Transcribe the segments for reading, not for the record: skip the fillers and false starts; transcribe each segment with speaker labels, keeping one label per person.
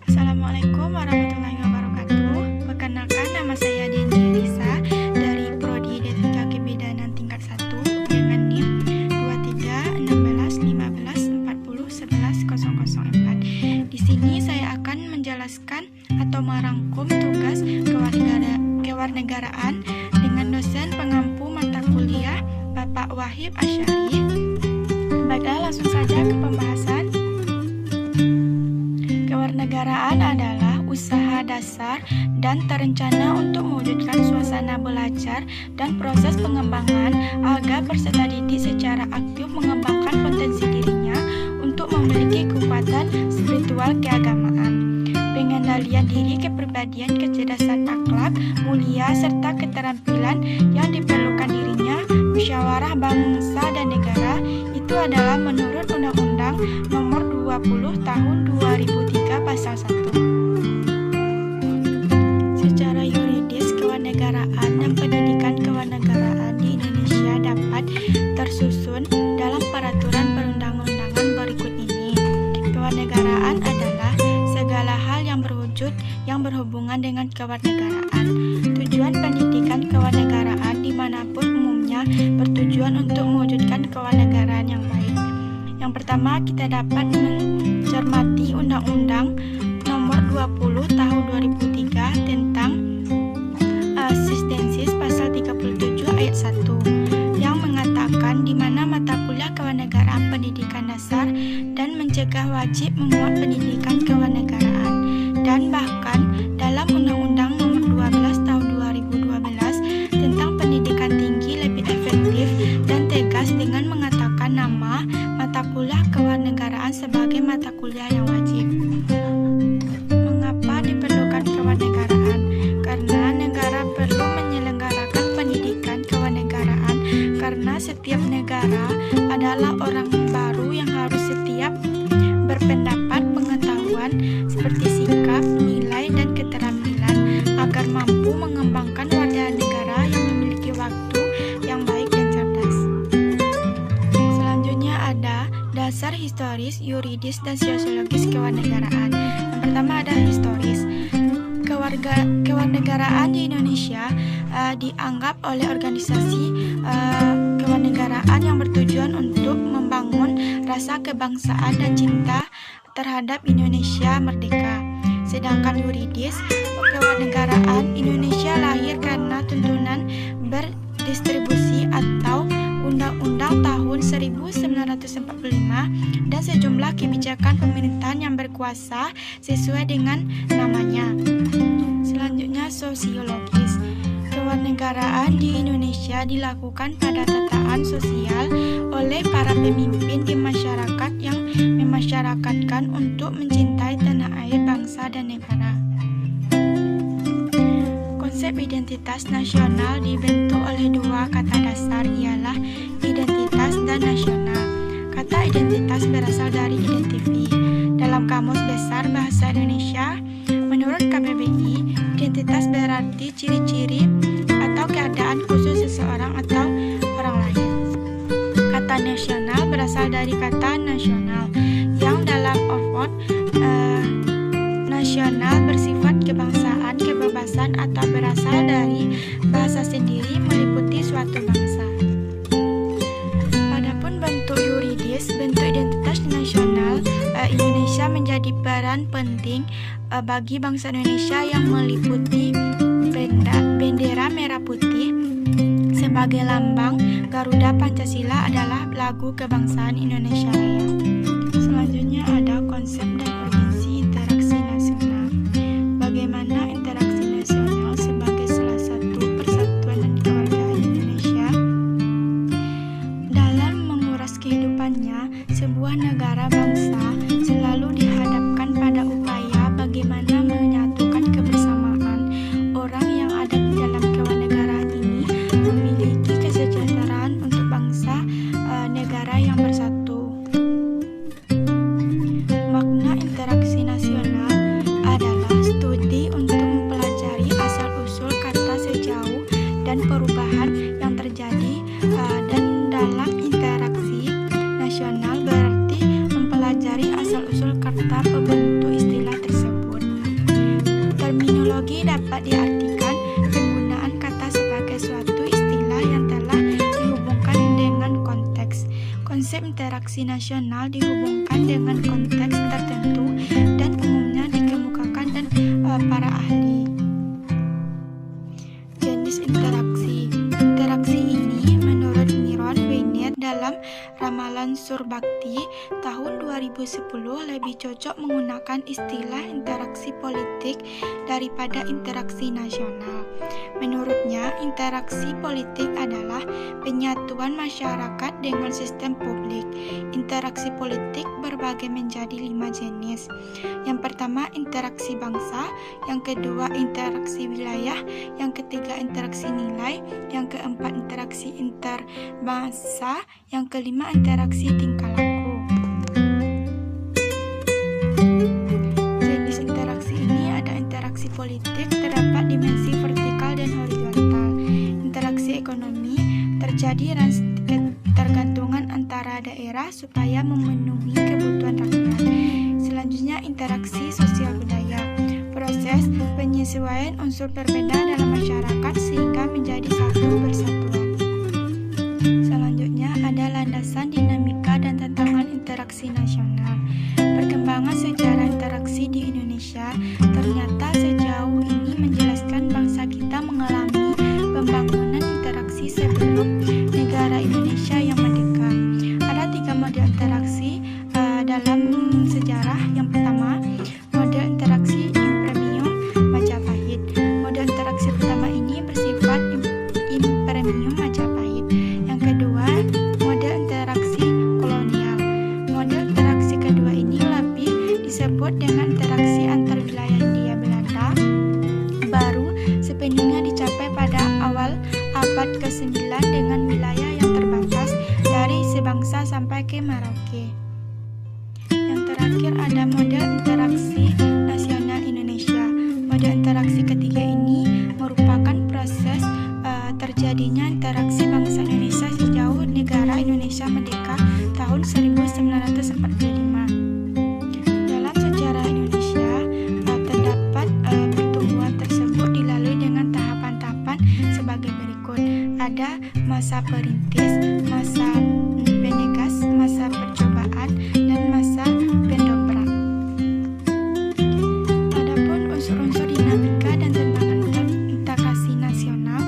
Speaker 1: Assalamualaikum warahmatullahi wabarakatuh. Perkenalkan, nama saya Deni Risa dari Prodi D3 Kebidanan tingkat 1 dengan NIM 23161540110004. Di sini saya akan menjelaskan atau merangkum tugas kewarganegaraan dengan dosen pengampu mata kuliah Bapak Wahib Asyari. Baiklah, langsung saja ke pembahasan. Kewarganegaraan adalah usaha dasar dan terencana untuk mewujudkan suasana belajar dan proses pengembangan agar peserta didik secara aktif mengembangkan potensi dirinya untuk memiliki kekuatan spiritual keagamaan, pengendalian diri, kepribadian, kecerdasan akhlak mulia, serta keterampilan yang diperlukan dirinya musyawarah bangsa dan negara. Itu adalah menurut Undang-Undang Nomor 20 Tahun 2003 Pasal 1. Secara yuridis, kewarganegaraan dan pendidikan kewarganegaraan di Indonesia dapat tersusun dalam peraturan perundang-undangan berikut ini. Kewarganegaraan adalah segala hal yang berhubungan dengan kewarganegaraan. Tujuan pendidikan kewarganegaraan dimanapun umumnya bertujuan untuk mewujudkan kewarganegaraan yang baik. Yang pertama, kita dapat mencermati Undang-Undang Nomor 20 Tahun 2003 tentang asistensis pasal 37 ayat 1 yang mengatakan di mana mata kuliah kewarganegaraan pendidikan dasar dan mencegah wajib memuat pendidikan kewarganegaraan, dan bahkan dalam Undang-Undang Nomor 12 Tahun 2012 tentang pendidikan tinggi lebih efektif dan tegas dengan mengatakan nama mata kuliah kewarganegaraan sebagai mata kuliah yang wajib. Mengapa diperlukan kewarganegaraan? Karena negara perlu menyelenggarakan pendidikan kewarganegaraan karena setiap negara adalah orang baru yang harus setiap berpendapat, pengetahuan, seperti sikap, nilai, dan keterampilan agar mampu mengembangkan warga negara yang memiliki waktu yang baik dan cerdas. Selanjutnya ada dasar historis, yuridis, dan sosiologis kewarganegaraan. Yang pertama ada historis. Kewarganegaraan di Indonesia dianggap oleh organisasi kewarganegaraan yang bertujuan untuk membangun rasa kebangsaan dan cinta terhadap Indonesia merdeka. Sedangkan yuridis, kewarganegaraan Indonesia lahir karena tuntunan berdistribusi atau Undang-Undang tahun 1945 dan sejumlah kebijakan pemerintahan yang berkuasa sesuai dengan namanya. Selanjutnya sosiologis. Kewarganegaraan di Indonesia dilakukan pada tataan sosial oleh para pemimpin di masyarakat yang memasyarakatkan untuk mencintai tanah air, bangsa, dan negara. Konsep identitas nasional dibentuk oleh dua kata dasar, ialah identitas dan nasional. Kata identitas berasal dari identifi. Dalam Kamus Besar Bahasa Indonesia, menurut KBBI, identitas berarti ciri-ciri atau keadaan khusus seseorang atau orang lain. Kata nasional berasal dari kata nasional, yang dalam Oxford nasional bersifat kebangsaan, kebebasan, atau berasal dari bahasa sendiri meliputi suatu bangsa. Padahal bentuk yuridis, bentuk identitas nasional Indonesia menjadi peran penting bagi bangsa Indonesia yang meliputi bendera merah putih sebagai lambang. Garuda Pancasila adalah lagu kebangsaan Indonesia Raya. Selanjutnya ada konsep dan urgensi interaksi nasional. Bagaimana interaksi nasional sebagai salah satu persatuan dan kewargaan Indonesia dalam menguras kehidupannya, sebuah negara bangsa selalu dihadapkan pada upaya bagaimana menyatukan kebersamaan orang yang ada di dalam kewarganegaraan ini, memiliki kesejahteraan untuk bangsa negara yang bersatu. Makna interaksi nasional dihubungkan dengan konteks tertentu dan umumnya dikemukakan dan para ahli. Jenis interaksi. Interaksi ini menurut Myron Weinert dalam Ramalan Surbakti tahun 2010 lebih cocok menggunakan istilah interaksi politik daripada interaksi nasional. Menurutnya, interaksi politik adalah penyatuan masyarakat dengan sistem publik. Interaksi politik berbagi menjadi 5 jenis. Yang pertama, interaksi bangsa. Yang kedua, interaksi wilayah. Yang ketiga, interaksi nilai. Yang keempat, interaksi interbangsa. Yang kelima, interaksi tingkah laku. Jenis interaksi ini ada interaksi politik, terdapat dimensi vertikal dan horizontal. Interaksi ekonomi, terjadi ketergantungan antara daerah supaya memenuhi kebutuhan rakyat. Selanjutnya, interaksi sosial budaya, proses penyesuaian unsur berbeda dalam masyarakat sehingga menjadi satu persatuan. Selanjutnya, ada landasan dinamika dan tantangan interaksi nasional. Perkembangan sejarah interaksi di Indonesia ternyata sejauh ini menjelaskan bangsa kita mengalami pembangunan interaksi sebelum negara Indonesia yang merdeka. Ada 3 model interaksi dalam sejarah. Yang pertama, model interaksi impremium Majapahit. Model interaksi pertama ini bersifat impremium Majapahit. Yang kedua, model interaksi kolonial. Model interaksi kedua ini lebih disebut dengan interaksi antar wilayah Hindia Belanda, baru sepenuhnya dicapai pada awal abad ke-9 dengan wilayah yang terbatas dari sebangsa sampai ke Merauke. Yang terakhir ada model interaksi nasional Indonesia. Model interaksi ketiga ini merupakan proses terjadinya interaksi bangsa Indonesia sejauh negara Indonesia merdeka tahun 1945. Dalam sejarah Indonesia terdapat pertumbuhan tersebut dilalui dengan tahapan-tahapan sebagai berikut. Ada masa perintis, masa penegas, masa percobaan, dan masa pendobrak. Adapun unsur-unsur dinamika dan tantangan integrasi nasional,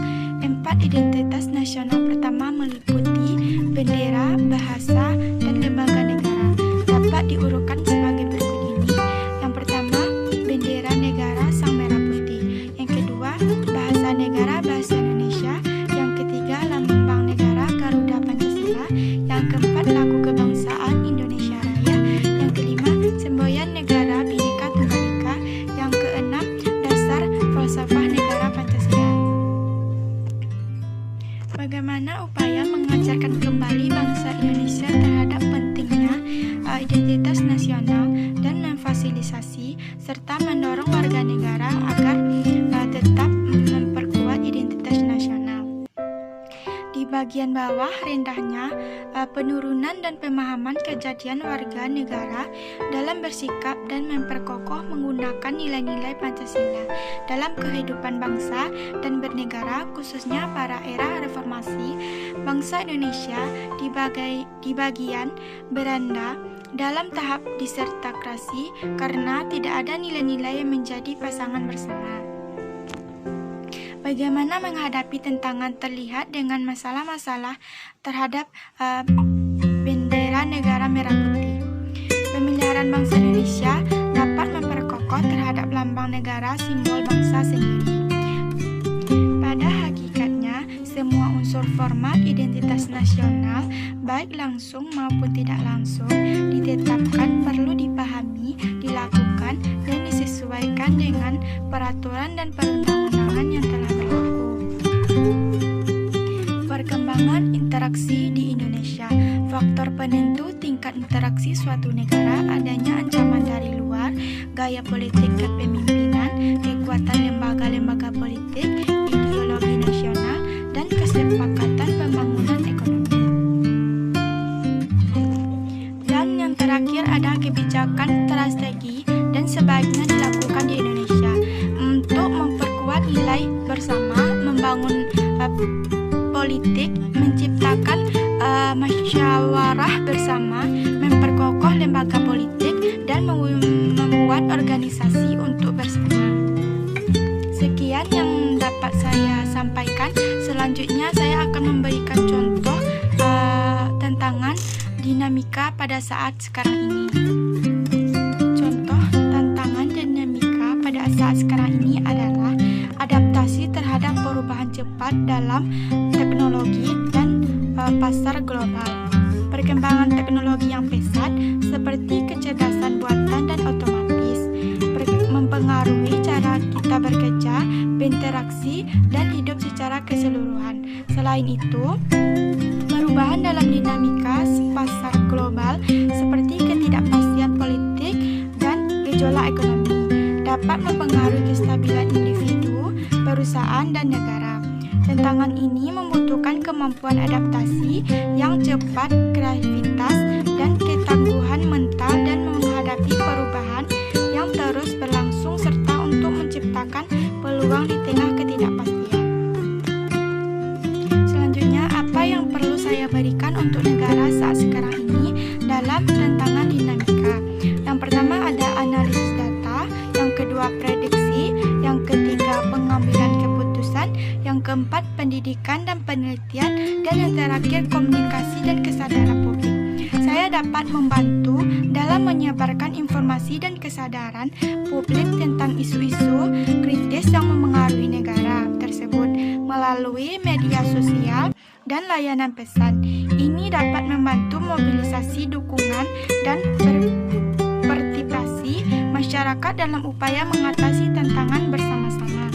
Speaker 1: 4 identitas nasional pertama meliputi bendera, bahasa, dan lembaga negara. Dapat diurutkan sebagai berikut ini. Yang pertama, bendera negara sang merah putih. Yang kedua, bahasa negara bahasa Indonesia. Yang ketiga, lambang negara Garuda Pancasila. Yang keempat, lagu kebangsaan Indonesia Raya. Yang kelima, semboyan negara Bhinneka Tunggal Ika. Yang keenam, dasar falsafah negara Pancasila. Bagaimana upaya mengajarkan kembali bangsa Indonesia terhadap pentingnya identitas nasional dan memfasilitasi serta mendorong warga negara agar tetap memperkuat identitas nasional. Di bagian bawah rendahnya penurunan dan pemahaman kejadian warga negara dalam bersikap dan memperkokoh menggunakan nilai-nilai Pancasila dalam kehidupan bangsa dan bernegara, khususnya pada era reformasi. Bangsa Indonesia di bagian beranda dalam tahap disertakrasi karena tidak ada nilai-nilai yang menjadi pasangan bersama. Bagaimana menghadapi tantangan terlihat dengan masalah-masalah terhadap bendera negara merah putih. Pemeliharaan bangsa Indonesia dapat memperkokoh terhadap lambang negara simbol bangsa sendiri. Pada hakikatnya, semua unsur format identitas nasional, baik langsung maupun tidak langsung, ditetapkan, perlu dipahami, dilakukan, dan disesuaikan dengan peraturan dan perundang-undangan yang telah berlaku. Perkembangan interaksi di Indonesia. Faktor penentu tingkat interaksi suatu negara adanya ancaman dari luar, gaya politik kepemimpinan, kekuatan lembaga-lembaga politik, ideologi nasional, dan kesepakatan pembangunan ekonomi. Dan yang terakhir ada kebijakan strategi dan sebaiknya dilakukan di Indonesia untuk memperkuat nilai bersama, membangun politik, menciptakan musyawarah bersama, memperkokoh lembaga politik, dan membuat organisasi untuk bersama. Sekian yang dapat saya sampaikan. Selanjutnya saya akan memberikan contoh tantangan dinamika pada saat sekarang ini. Contoh tantangan dinamika pada saat sekarang ini adalah adaptasi terhadap perubahan cepat dalam teknologi dan pasar global. Perkembangan teknologi yang pesat seperti kecerdasan buatan dan otomatis mempengaruhi cara kita bekerja, berinteraksi, dan hidup secara keseluruhan. Selain itu, perubahan dalam dinamika pasar global seperti ketidakpastian politik dan gejolak ekonomi dapat mempengaruhi kestabilan individu, perusahaan, dan negara. Tantangan ini membutuhkan kemampuan adaptasi yang cepat, kreativitas, dan ketangguhan mental dan menghadapi perubahan yang terus berlangsung serta untuk menciptakan peluang di tengah ketidakpastian. Selanjutnya, apa yang perlu saya berikan untuk negara saat sekarang ini dalam tantangan dinamika? Yang pertama ada analisis data, yang kedua prediksi, yang ketiga pengambilan keputusan, yang keempat pendidikan dan penelitian, dan yang terakhir komunikasi dan kesadaran publik. Saya dapat membantu dalam menyebarkan informasi dan kesadaran publik tentang isu-isu kritis yang memengaruhi negara tersebut melalui media sosial dan layanan pesan. Ini dapat membantu mobilisasi dukungan dan berpartisipasi masyarakat dalam upaya mengatasi tantangan bersama-sama.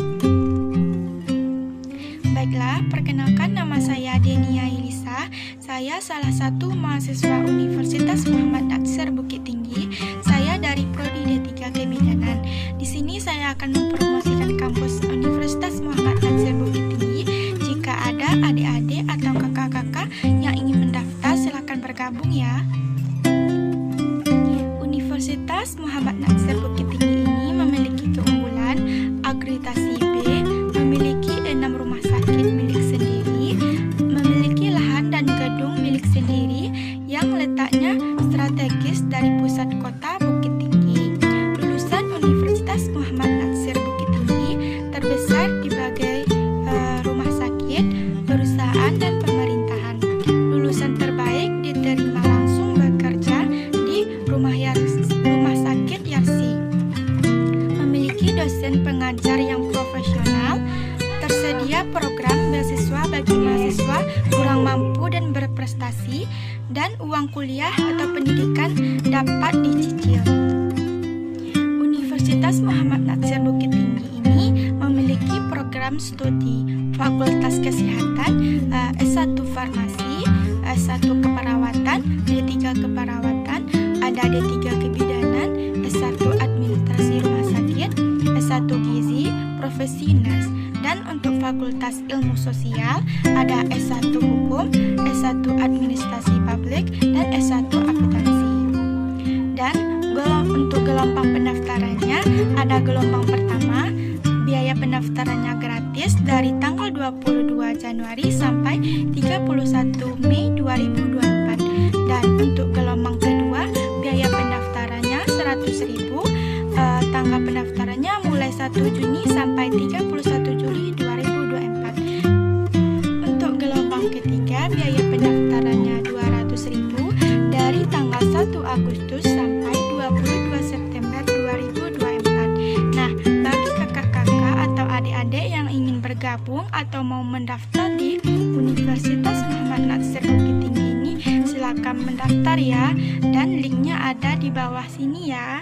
Speaker 1: Baiklah, perkenalkan nama saya Denia Ilisa. Saya salah satu mahasiswa Universitas Muhammad Natsir Bukit Tinggi. Saya dari Prodi D3 Kebidanan. Di sini saya akan mempromosikan kampus Universitas Muhammad Natsir Bukit Tinggi. Jika ada adik-adik atau kakak-kakak yang ingin mendaftar, silakan bergabung ya. Universitas Muhammad Natsir Bukit Tinggi ini memiliki keunggulan akreditasi B, memiliki 6 rumah sakit milik sendiri, memiliki lahan dan gedung milik sendiri yang letaknya strategis dari pusat kota Bukit Tinggi. Lulusan Universitas Muhammad Natsir Bukit Tinggi terbesar di berbagai rumah sakit, perusahaan, dan pemerintahan. Lulusan terbaik diterima langsung bekerja di rumah sakit Yarsi. Memiliki dosen pengajar yang profesional. Tersedia program beasiswa bagi mahasiswa kurang mampu dan berprestasi, dan uang kuliah atau pendidikan dapat dicicil. Universitas Muhammad Natsir Bukit Tinggi ini memiliki program studi Fakultas Kesehatan, S1 Farmasi, S1 Keperawatan, D3 Keperawatan, ada D3 Kebidanan, S1 Administrasi Rumah Sakit, S1 Gizi, Profesi Nurse. Dan untuk Fakultas Ilmu Sosial ada S1 Hukum, S1 Administrasi Publik, dan S1 Akuntansi. Dan untuk gelombang pendaftarannya ada gelombang pertama, biaya pendaftarannya gratis dari tanggal 22 Januari sampai 31 Mei 2024. Dan untuk gelombang kedua, biaya pendaftarannya 100.000, tanggal pendaftarannya mulai 1 Juni sampai 31 Juli 2024. Untuk gelombang ketiga, biaya pendaftarannya 200.000 dari tanggal 1 Agustus sampai 22 September 2024. Nah, bagi kakak-kakak atau adik-adik yang ingin bergabung atau mau mendaftar di Universitas Muhammad Natsir Bukit Tinggi ini, silakan mendaftar ya, dan linknya ada di bawah sini ya.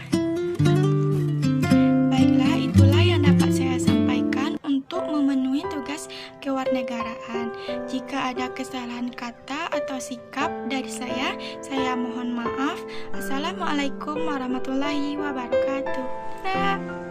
Speaker 1: Baiklah, itulah yang dapat saya sampaikan untuk memenuhi tugas kewarganegaraan. Jika ada kesalahan kata atau sikap dari saya mohon maaf. Assalamualaikum warahmatullahi wabarakatuh. Nah.